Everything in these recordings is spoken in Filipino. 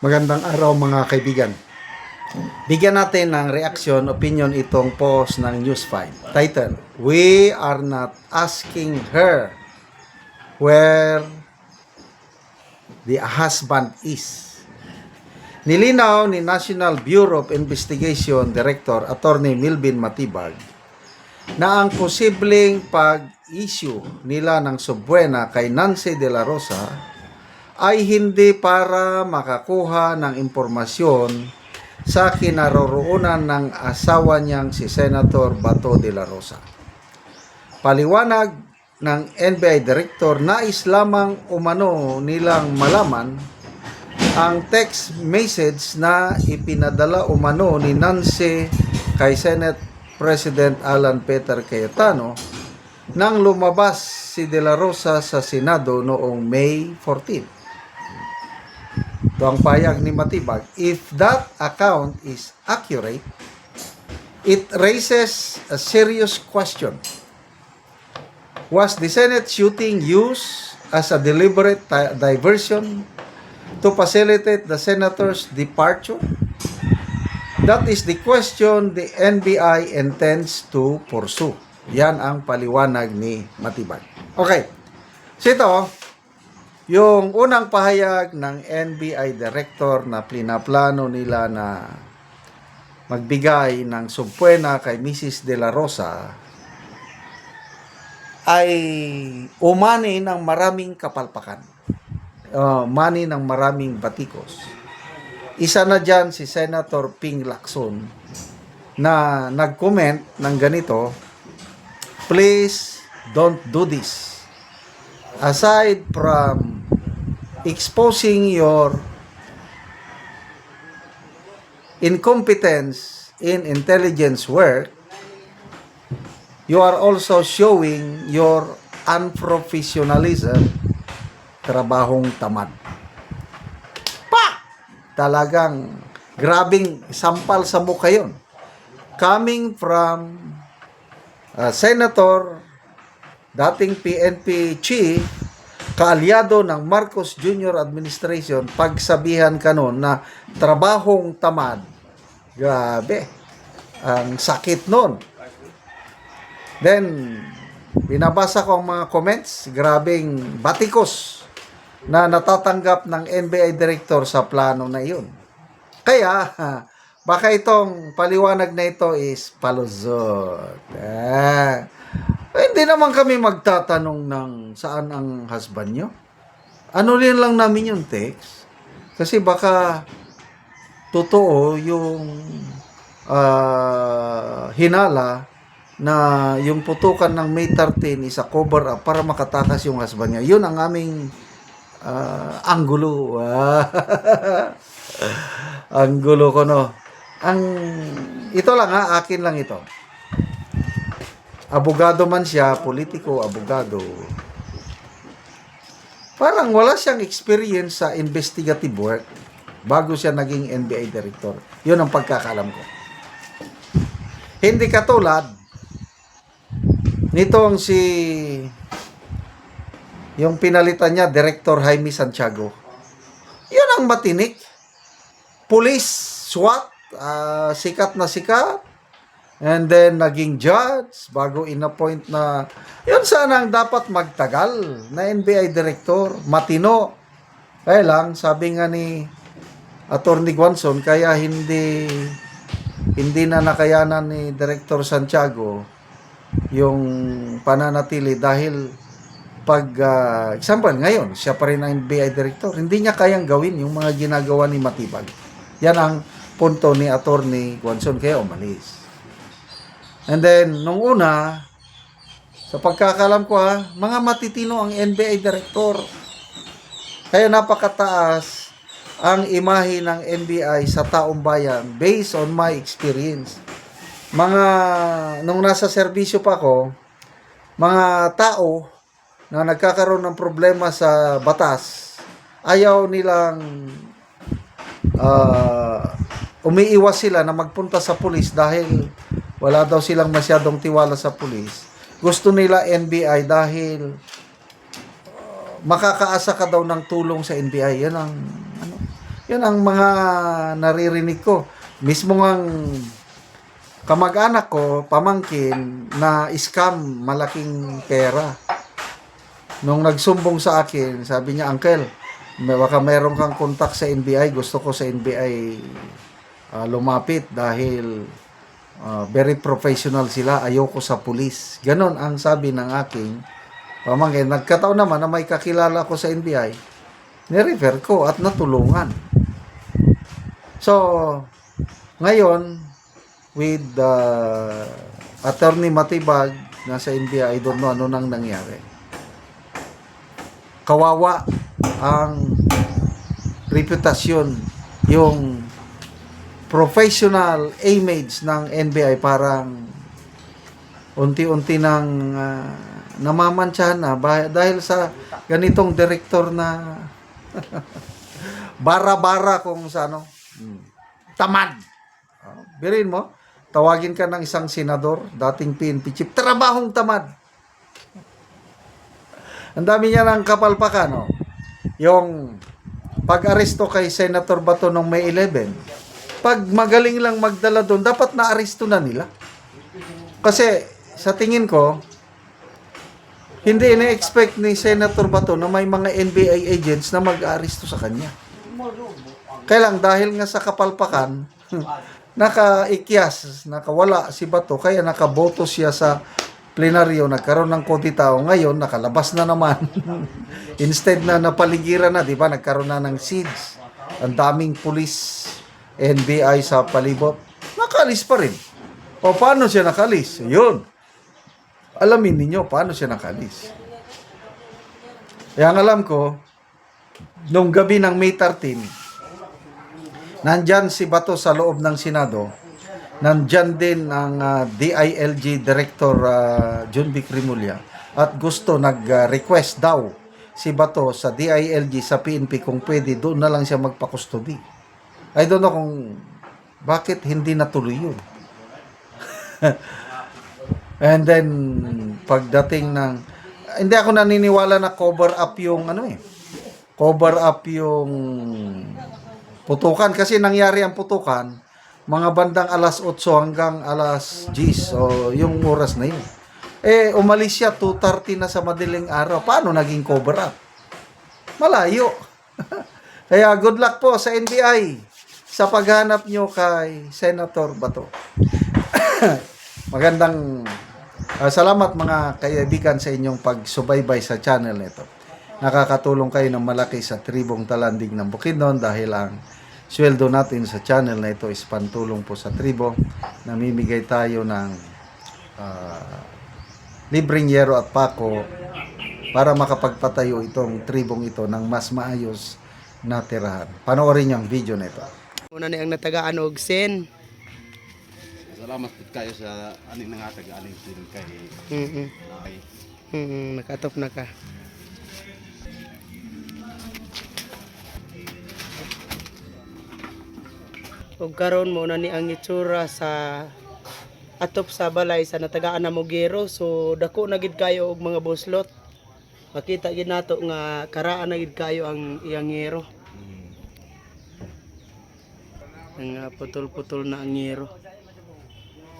Magandang araw mga kaibigan. Bigyan natin ng reaction, opinion itong post ng News 5. Title, We are not asking her where the husband is. Nilinaw ni National Bureau of Investigation Director Attorney Milvin Matibag na ang posibleng pag-issue nila ng subwena kay Nancy de la Rosa ay hindi para makakuha ng impormasyon sa kinaroroonan ng asawa niyang si Senator Bato de la Rosa. Paliwanag ng NBI Director, nais lamang umano nilang malaman ang text message na ipinadala umano ni Nancy kay Senate President Alan Peter Cayetano nang lumabas si De La Rosa sa Senado noong May 14. Ito ang payag ni Matibag. If that account is accurate, it raises a serious question. Was the Senate shooting used as a deliberate diversion to facilitate the senator's departure? That is the question the NBI intends to pursue. Yan ang paliwanag ni Matibag. Okay. So ito, yung unang pahayag ng NBI Director na plinaplano nila na magbigay ng subpwena kay Mrs. De La Rosa ay umani ng maraming kapalpakan. Umani ng maraming batikos. Isa na dyan si Senator Ping Lacson na nag-comment ng ganito, please don't do this. Aside from exposing your incompetence in intelligence work, you are also showing your unprofessionalism, trabahong tamad. Talagang grabing sampal sa mukha yun. Coming from Senator, dating PNP chief, kaalyado ng Marcos Jr. administration, pagsabihan ka nun na trabahong tamad. Grabe. Ang sakit nun. Then, binabasa ko ang mga comments, grabing batikos na natatanggap ng NBI Director sa plano na iyon. Kaya, baka itong paliwanag na ito is paluzot. Hindi naman kami magtatanong ng saan ang husband nyo. Ano rin lang namin yung text. Kasi baka totoo yung hinala na yung putukan ng May 13 is a cover up para makatakas yung husband niya. Yun ang aming anggulo. Anggulo ko, no. Ito lang akin lang ito. Abogado man siya, politiko, abogado. Parang wala siyang experience sa investigative work bago siya naging NBI Director. Yun ang pagkakalam ko. Hindi katulad nitong yung pinalitan niya, Director Jaime Santiago. Yun ang matinik. Police, SWAT, sikat na sikat. And then, naging judge, bago in-appoint na, yun sana ang dapat magtagal na NBI Director, matino. Kaya lang, sabi nga ni Attorney Guanzon, kaya hindi na nakayanan ni Director Santiago yung pananatili dahil example, ngayon, siya pa rin ang NBI Director, hindi niya kayang gawin yung mga ginagawa ni Matibag. Yan ang punto ni Attorney Guanzon, kaya umalis. And then, nung una, sa pagkakalam ko mga matitino ang NBI Director. Kaya napakataas ang imahe ng NBI sa taong bayan based on my experience. Nung nasa serbisyo pa ako, mga tao na nagkakaroon ng problema sa batas, ayaw nilang umiiwas sila na magpunta sa pulis dahil wala daw silang masyadong tiwala sa pulis. Gusto nila NBI dahil makakaasa ka daw ng tulong sa NBI. Yan ang Yan ang mga naririnig ko. Mismo ngang kamag-anak ko, pamangkin, na scam, malaking pera. Nung nagsumbong sa akin, sabi niya, Uncle, baka meron kang kontak sa NBI. Gusto ko sa NBI lumapit dahil very professional sila. Ayoko sa pulis. Ganon ang sabi ng aking pamangkin. Nagkataon naman na may kakilala ko sa NBI. Nirefer ko at natulungan. So, ngayon, with Attorney Matibag nasa NBI, I don't know ano nang nangyari. Kawawa ang reputasyon, yung professional image ng NBI parang unti-unti nang namamantsahan na dahil sa ganitong direktor na bara-bara kung sa ano, tamad. Birin mo, tawagin ka ng isang senador, dating PNP chief, trabahong tamad. Ang dami niya ng kapalpakan, no? Yung pag-aresto kay Senator Bato noong May 11, pag magaling lang magdala doon, dapat na-aresto na nila. Kasi, sa tingin ko, hindi ina-expect ni Senator Bato na may mga NBI agents na mag-aresto sa kanya. Kaya lang, dahil nga sa kapalpakan, nakaikyas, nakawala si Bato, kaya nakaboto siya sa plenaryo, nagkaroon ng konti tao. Ngayon, nakalabas na naman. Instead na napaligiran na, di ba, nagkaroon na ng siege. Ang daming pulis, NBI sa palibot. Nakalis pa rin. O, paano siya nakalis? Yun. Alamin ninyo, paano siya nakalis. Kaya ang alam ko, nung gabi ng May 13, nandyan si Bato sa loob ng Senado. Nandyan din ang DILG Director John Vic Rimulya at gusto nag-request daw si Bato sa DILG sa PNP kung pwede doon na lang siya magpa-custody. I don't know kung bakit hindi natuloy yun. And then pagdating ng hindi ako naniniwala na cover up yung cover up yung putukan kasi nangyari ang putukan mga bandang alas 8 hanggang alas 10. So, yung oras na yun. Umalis siya 2:30 na sa madaling araw. Paano naging cover up? Malayo. Kaya good luck po sa NBI sa paghanap nyo kay Senator Bato. Magandang salamat mga kaibigan sa inyong pagsubaybay sa channel nito. Nakakatulong kayo ng malaki sa tribong Talandig ng Bukidnon dahil ang sweldo natin sa channel na ito is pantulong po sa tribo. Namimigay tayo ng libreng yero at pako para makapagpatayo itong tribong ito ng mas maayos na tirahan. Panoorin niyo ang video na ito. Una ni ang natagaan og sen. Salamat po kayo sa aning nangatag aning sin kay kay Nakatop na ka. Og karon mo na ni ang itsura sa atop sa balay sa natagaan na Mogero. So dako na gid kayo og mga buslot. Makita gid nato nga karaan na gid kayo ang iyang ngero. Ang putol-putol na ang ngero.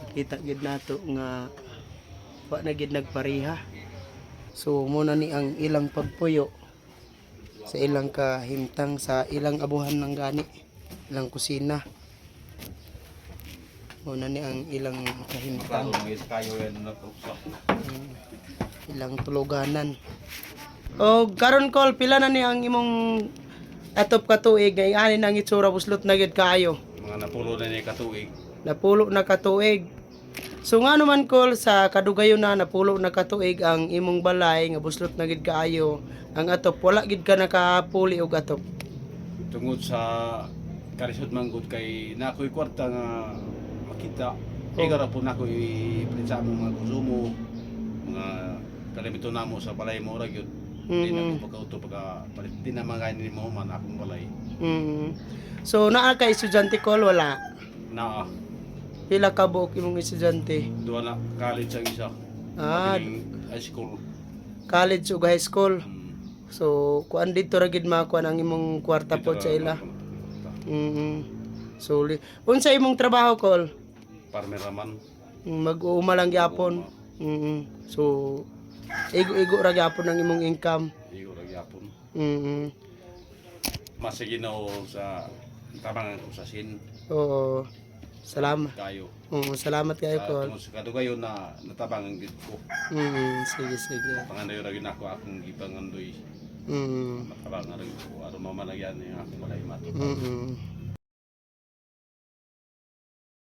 Makita gid nato nga wa na gid nagpareha. So muna ni ang ilang pagpuyo sa ilang kahimtang sa ilang abuhan ng gani, ilang kusina. Muna ni ang ilang kahimtang, kayo yan na to. ilang tuluganan. O karon kol pila na ni ang imong atop ka tuig nga ani nang itsura buslot na gid kaayo. Mga napulo na ni katuig. Napulo na katuig. So nga naman kol sa kadugayon na napulo na katuig ang imong balay nga buslot na gid kaayo, ang atop wala gid ka nakapuli og atop. Tungod sa karisod manggod kay nakoy kwarta nga makita. Igara po nako ipilit sa among mga konsumo, mga kalimito namo sa balay mo ra gyud. Hindi na ko pagkauto palit din na mga ni mo man akong balay. So naa ka estudyante kol wala. Naa Pila ka buok imong estudyante? duwa na college ang isa. Ah, High school. college ug high school. So kuan dito ra gid makuha ang imong kwarta po sa ila. Suli. Unsa imong trabaho kol? Farmer naman. Mag-uuma lang gyapon. So igo ra gyapon ang imong income. Igo ra gyapon. Mas ginaw sa tabangan ko sa sin Oo. Salamat. kayo. Salamat kayo kol. Tungod sa kadugayo na natabangan gid ko. Sige sige. Pangandoy ra gyud ako akong gipangandoy. Mm. Natabangan ra gyud ko aron mamalagyan ang akong walay mato.